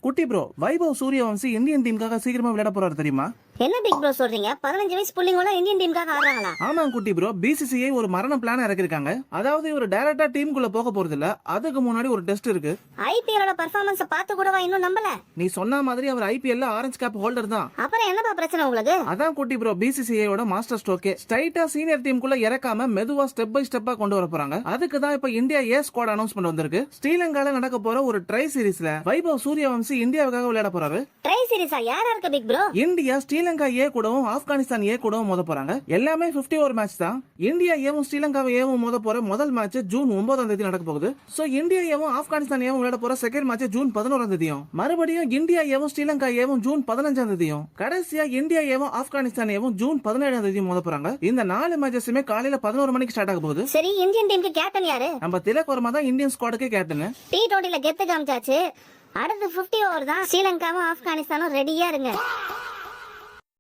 குட்டி bro, Vaibhav Suryavanshi Indian டீமுக்காக சீக்கிரமா விளையாட போறாரு தெரியுமா? என்ன பிக் ப்ரோ சொல்றீங்க? 15 வயசு புள்ளிங்கள இந்தியன் டீமுக்காக ஆடுறாங்களா? ஆமா குட்டி ப்ரோ, பிசிசிஐ ஒரு மரண பிளான் இறக்கிருக்காங்க. அதாவது இவர் டைரக்டா டீமுக்குள்ள போக போறது இல்ல, அதுக்கு முன்னாடி ஒரு டெஸ்ட் இருக்கு. ஐபிஎலோட பெர்ஃபார்மன்ஸ் பார்த்து கூடவா இன்னும் நம்பல? நீ சொன்ன மாதிரி அவர் ஐபிஎல்ல ஆரஞ்சு கேப் ஹோல்டர் தான். அப்புறம் என்னப்பா பிரச்சனை உங்களுக்கு? அதான் குட்டி ப்ரோ, பிசிசிஐயோட மாஸ்டர் ஸ்ட்ரோக்கே ஸ்ட்ரைட்டா சீனியர் டீமுக்குள்ள இறக்காம மெதுவா ஸ்டெப் பை ஸ்டெப்பா கொண்டு வர போறாங்க. அதுக்கு தான் இப்ப இந்தியா ஏ ஸ்குவாட் அனௌன்ஸ்மெண்ட் வந்திருக்கு. ஸ்ரீலங்கால நடக்க போற ஒரு ட்ரை சீரிஸ்ல வைபவ் சூரியவம்சி இந்தியாவுக்காக விளையாட போறாரு. ட்ரை சீரிஸா? யாரா இருக்கு பிக் ப்ரோ? இந்தியா ஸ்ரீலங்கா ஏ கூடவும் ஆப்கானிஸ்தான் ஏ கூடவும் மோத போறாங்க. எல்லாமே 50 ஓவர் மேட்ச் தான். இந்தியா ஏவும் ஸ்ரீலங்கா ஏவும் மோத போற முதல் மேட்ச் ஜூன் 9ஆம் தேதி நடக்க போகுது. சோ இந்தியா ஏவும் ஆப்கானிஸ்தான் ஏவும் விளையாட போற செகண்ட் மேட்ச் ஜூன் 11ஆம் தேதியும், மறுபடியும் இந்தியா ஏவும் ஸ்ரீலங்கா ஏவும் ஜூன் 15ஆம் தேதியும், கடைசியா இந்தியா ஏவும் ஆப்கானிஸ்தான் ஏவும் ஜூன் 17ஆம் தேதியும் மோத போறாங்க. இந்த 4 மேட்சஸுமே காலையில 11 மணிக்கு ஸ்டார்ட் ஆக போகுது. சரி, இந்தியன் டீமுக்கு கேப்டன் யாரு? நம்ம திலக் வர்மா தான் இந்தியன் ஸ்குவாடுக்கு கேப்டன். T20ல கெத்து காமிச்சாச்சு. அடுத்து 50 ஓவர் தான். ஸ்ரீலங்காவும் ஆப்கானிஸ்தானும் ரெடியா இருங்க.